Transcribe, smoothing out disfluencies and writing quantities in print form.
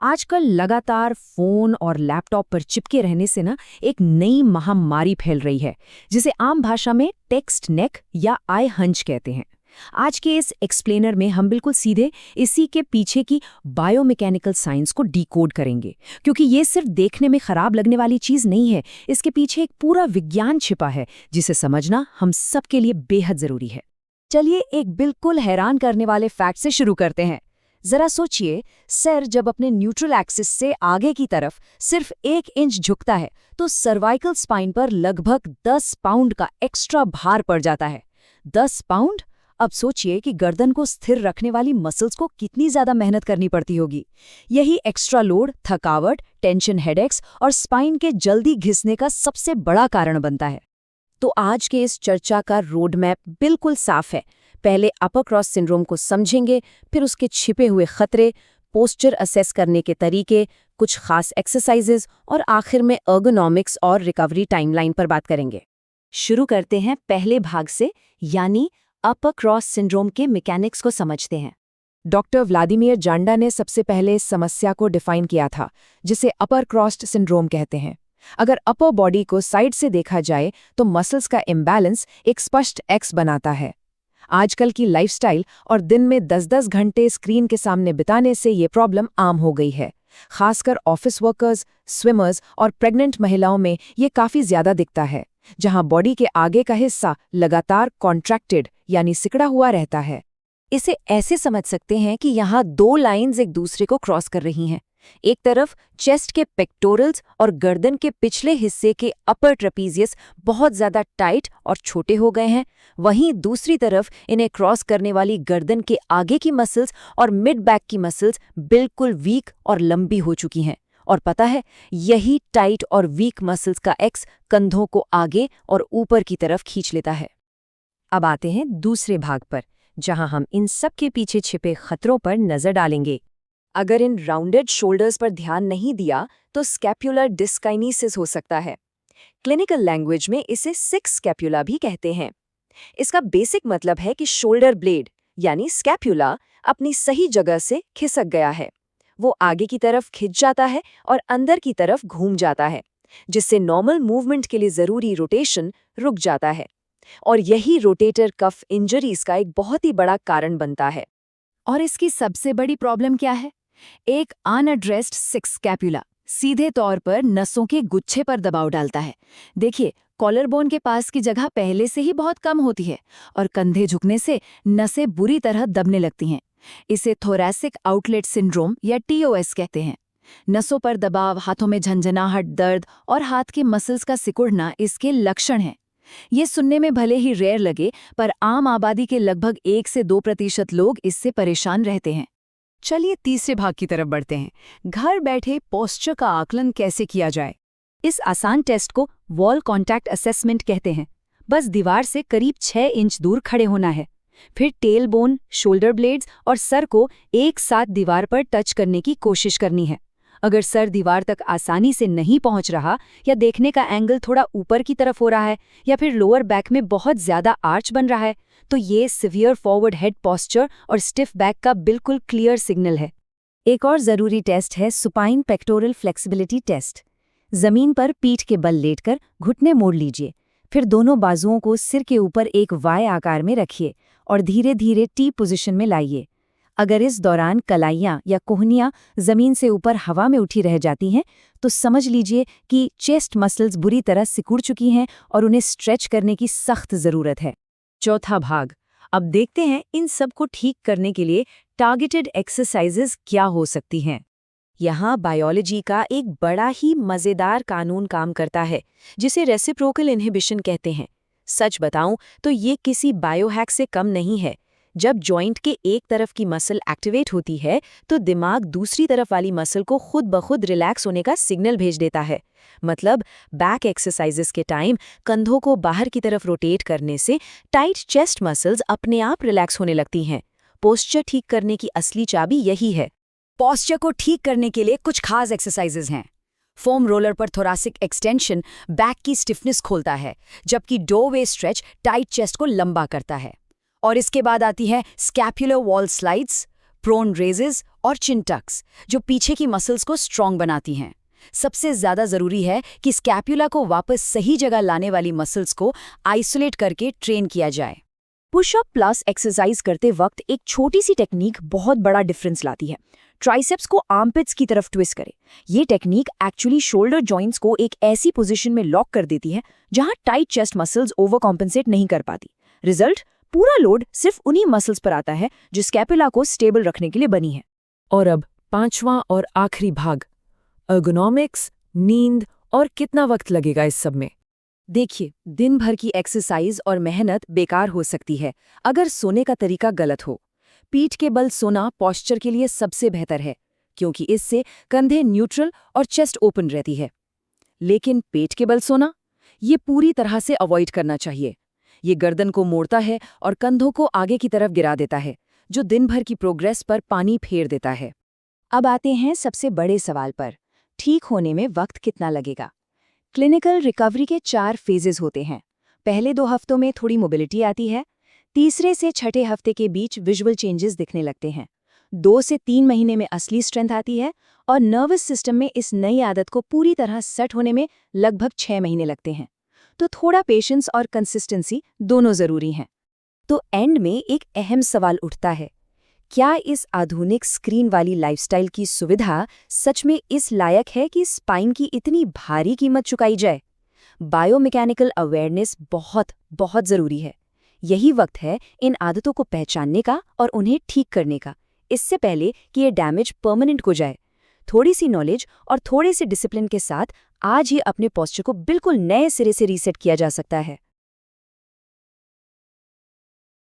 आजकल लगातार फोन और लैपटॉप पर चिपके रहने से ना एक नई महामारी फैल रही है, जिसे आम भाषा में टेक्स्ट नेक या आई हंच कहते हैं। आज के इस एक्सप्लेनर में हम बिल्कुल सीधे इसी के पीछे की बायोमैकेनिकल साइंस को डिकोड करेंगे, क्योंकि ये सिर्फ देखने में खराब लगने वाली चीज नहीं है। इसके पीछे एक पूरा विज्ञान छिपा है, जिसे समझना हम सबके लिए बेहद जरूरी है। चलिए एक बिल्कुल हैरान करने वाले फैक्ट से शुरू करते हैं। जरा सोचिए, सर जब अपने न्यूट्रल एक्सिस से आगे की तरफ सिर्फ 1 इंच झुकता है तो सर्वाइकल स्पाइन पर लगभग 10 पाउंड का एक्स्ट्रा भार पड़ जाता है। 10 पाउंड? अब सोचिए कि गर्दन को स्थिर रखने वाली मसल्स को कितनी ज्यादा मेहनत करनी पड़ती होगी। यही एक्स्ट्रा लोड थकावट, टेंशन, हेडेक्स और स्पाइन के जल्दी घिसने का सबसे बड़ा कारण बनता है। तो आज के इस चर्चा का रोड मैप बिल्कुल साफ है। पहले अपर क्रॉस सिंड्रोम को समझेंगे, फिर उसके छिपे हुए खतरे, पोस्चर असेस करने के तरीके, कुछ खास एक्सरसाइजेज और आखिर में एर्गोनॉमिक्स और रिकवरी टाइमलाइन पर बात करेंगे। शुरू करते हैं पहले भाग से, यानी अपर क्रॉस सिंड्रोम के मैकेनिक्स को समझते हैं। डॉक्टर व्लादिमीर जांडा ने सबसे पहले इस समस्या को डिफाइन किया था, जिसे अपर क्रॉस्ड सिंड्रोम कहते हैं। अगर अपर बॉडी को साइड से देखा जाए तो मसल्स का इम्बैलेंस एक स्पष्ट एक्स बनाता है। आजकल की लाइफस्टाइल और दिन में 10-10 घंटे स्क्रीन के सामने बिताने से ये प्रॉब्लम आम हो गई है। खासकर ऑफिस वर्कर्स, स्विमर्स और प्रेग्नेंट महिलाओं में ये काफी ज्यादा दिखता है, जहां बॉडी के आगे का हिस्सा लगातार कॉन्ट्रैक्टेड यानी सिकड़ा हुआ रहता है। इसे ऐसे समझ सकते हैं कि यहाँ 2 लाइंस एक दूसरे को क्रॉस कर रही हैं। एक तरफ चेस्ट के पेक्टोरल्स और गर्दन के पिछले हिस्से के अपर ट्रेपीजियस बहुत ज्यादा टाइट और छोटे हो गए हैं, वहीं दूसरी तरफ इन्हें क्रॉस करने वाली गर्दन के आगे की मसल्स और मिड बैक की मसल्स बिल्कुल वीक और लंबी हो चुकी हैं। और पता है, यही टाइट और वीक मसल्स का एक्स कंधों को आगे और ऊपर की तरफ खींच लेता है। अब आते हैं दूसरे भाग पर, जहां हम इन सब के पीछे छिपे खतरों पर नजर डालेंगे। अगर इन राउंडेड शोल्डर्स पर ध्यान नहीं दिया तो स्कैपुलर डिस्काइनेसिस हो सकता है। क्लिनिकल लैंग्वेज में इसे 6 स्कैपुला भी कहते हैं। इसका बेसिक मतलब है कि शोल्डर ब्लेड यानी स्कैपुला अपनी सही जगह से खिसक गया है। वो आगे की तरफ खिंच जाता है और अंदर की तरफ घूम जाता है, जिससे नॉर्मल मूवमेंट के लिए जरूरी रोटेशन रुक जाता है। और यही रोटेटर कफ इंजरीज का एक बहुत ही बड़ा कारण बनता है। और इसकी सबसे बड़ी प्रॉब्लम क्या है? एक अनएड्रेस्ड 6 स्कैपुला सीधे तौर पर नसों के गुच्छे पर दबाव डालता है। देखिए, कॉलर बोन के पास की जगह पहले से ही बहुत कम होती है और कंधे झुकने से नसें बुरी तरह दबने लगती हैं। इसे थोरैसिक आउटलेट सिंड्रोम या TOS कहते हैं। नसों पर दबाव, हाथों में झंझनाहट, दर्द और हाथ के मसल्स का सिकुड़ना इसके लक्षण हैं। ये सुनने में भले ही रेयर लगे, पर आम आबादी के लगभग 1 से 2% लोग इससे परेशान रहते हैं। चलिए तीसरे भाग की तरफ बढ़ते हैं। घर बैठे पोस्चर का आकलन कैसे किया जाए? इस आसान टेस्ट को वॉल कॉन्टैक्ट असेसमेंट कहते हैं। बस दीवार से करीब 6 इंच दूर खड़े होना है। फिर टेल बोन, शोल्डर ब्लेड्स और सर को एक साथ दीवार पर टच करने की कोशिश करनी है। अगर सर दीवार तक आसानी से नहीं पहुंच रहा, या देखने का एंगल थोड़ा ऊपर की तरफ हो रहा है, या फिर लोअर बैक में बहुत ज्यादा आर्च बन रहा है, तो ये सिवियर फॉरवर्ड हेड पोस्चर और स्टिफ बैक का बिल्कुल क्लियर सिग्नल है। एक और जरूरी टेस्ट है सुपाइन पेक्टोरल फ्लेक्सिबिलिटी टेस्ट। जमीन पर पीठ के बल लेटकर घुटने मोड़ लीजिए, फिर दोनों बाजुओं को सिर के ऊपर एक वाई आकार में रखिए और धीरे धीरे टी पोजीशन में लाइए। अगर इस दौरान कलाइयाँ या कोहनियाँ जमीन से ऊपर हवा में उठी रह जाती हैं, तो समझ लीजिए कि चेस्ट मसल्स बुरी तरह सिकुड़ चुकी हैं और उन्हें स्ट्रेच करने की सख्त ज़रूरत है। चौथा भाग, अब देखते हैं इन सब को ठीक करने के लिए टारगेटेड एक्सरसाइजेज क्या हो सकती हैं। यहाँ बायोलॉजी का एक बड़ा ही मज़ेदार कानून काम करता है, जिसे रेसिप्रोकल इनहिबिशन कहते हैं। सच बताऊं तो ये किसी बायोहैक से कम नहीं है। जब जॉइंट के एक तरफ की मसल एक्टिवेट होती है तो दिमाग दूसरी तरफ वाली मसल को खुद ब खुद रिलैक्स होने का सिग्नल भेज देता है। मतलब बैक एक्सरसाइजेस के टाइम कंधों को बाहर की तरफ रोटेट करने से टाइट चेस्ट मसल्स अपने आप रिलैक्स होने लगती हैं। पोस्चर ठीक करने की असली चाबी यही है। पोस्चर को ठीक करने के लिए कुछ खास एक्सरसाइजेज हैं। फोम रोलर पर थोरासिक एक्सटेंशन बैक की स्टिफनेस खोलता है, जबकि डोरवे स्ट्रेच टाइट चेस्ट को लंबा करता है। और इसके बाद आती है scapular wall slides, prone raises और चिन टक्स, जो पीछे की मसल्स को स्ट्रॉन्ग बनाती हैं। सबसे ज्यादा जरूरी है कि स्कैपुला को वापस सही जगह लाने वाली मसल्स को आइसोलेट करके ट्रेन किया जाए। पुशअप प्लस एक्सरसाइज करते वक्त एक छोटी सी टेक्निक बहुत बड़ा डिफरेंस लाती है। ट्राइसेप्स को आर्मपिट्स की तरफ ट्विस्ट करें। ये टेक्निक एक्चुअली शोल्डर जॉइंट्स को एक ऐसी पोजीशन में लॉक कर देती है जहां tight chest muscles over compensate नहीं कर पाती। रिजल्ट, पूरा लोड सिर्फ उन्हीं मसल्स पर आता है जो स्कैपुला को स्टेबल रखने के लिए बनी है। और अब 5वां और आखिरी भाग, एर्गोनॉमिक्स, नींद और कितना वक्त लगेगा इस सब में। देखिए, दिन भर की एक्सरसाइज और मेहनत बेकार हो सकती है अगर सोने का तरीका गलत हो। पीठ के बल सोना पॉस्चर के लिए सबसे बेहतर है, क्योंकि इससे कंधे न्यूट्रल और चेस्ट ओपन रहती है। लेकिन पेट के बल सोना, ये पूरी तरह से अवॉइड करना चाहिए। ये गर्दन को मोड़ता है और कंधों को आगे की तरफ गिरा देता है, जो दिन भर की प्रोग्रेस पर पानी फेर देता है। अब आते हैं सबसे बड़े सवाल पर, ठीक होने में वक्त कितना लगेगा। क्लिनिकल रिकवरी के 4 फेजेस होते हैं। पहले 2 हफ्तों में थोड़ी मोबिलिटी आती है, तीसरे से छठे हफ्ते के बीच विजुअल चेंजेस दिखने लगते हैं, 2 से 3 महीने में असली स्ट्रेंथ आती है, और नर्वस सिस्टम में इस नई आदत को पूरी तरह सेट होने में लगभग 6 महीने लगते हैं। तो थोड़ा पेशेंस और कंसिस्टेंसी दोनों जरूरी हैं। तो एंड में एक अहम सवाल उठता है, क्या इस आधुनिक स्क्रीन वाली लाइफस्टाइल की सुविधा सच में इस लायक है कि स्पाइन की इतनी भारी कीमत चुकाई जाए? बायोमैकेनिकल अवेयरनेस बहुत बहुत जरूरी है। यही वक्त है इन आदतों को पहचानने का और उन्हें ठीक करने का, इससे पहले कि ये डैमेज परमानेंट हो जाए। थोड़ी सी नॉलेज और थोड़े से डिसिप्लिन के साथ आज ही अपने पोस्चर को बिल्कुल नए सिरे से रीसेट किया जा सकता है।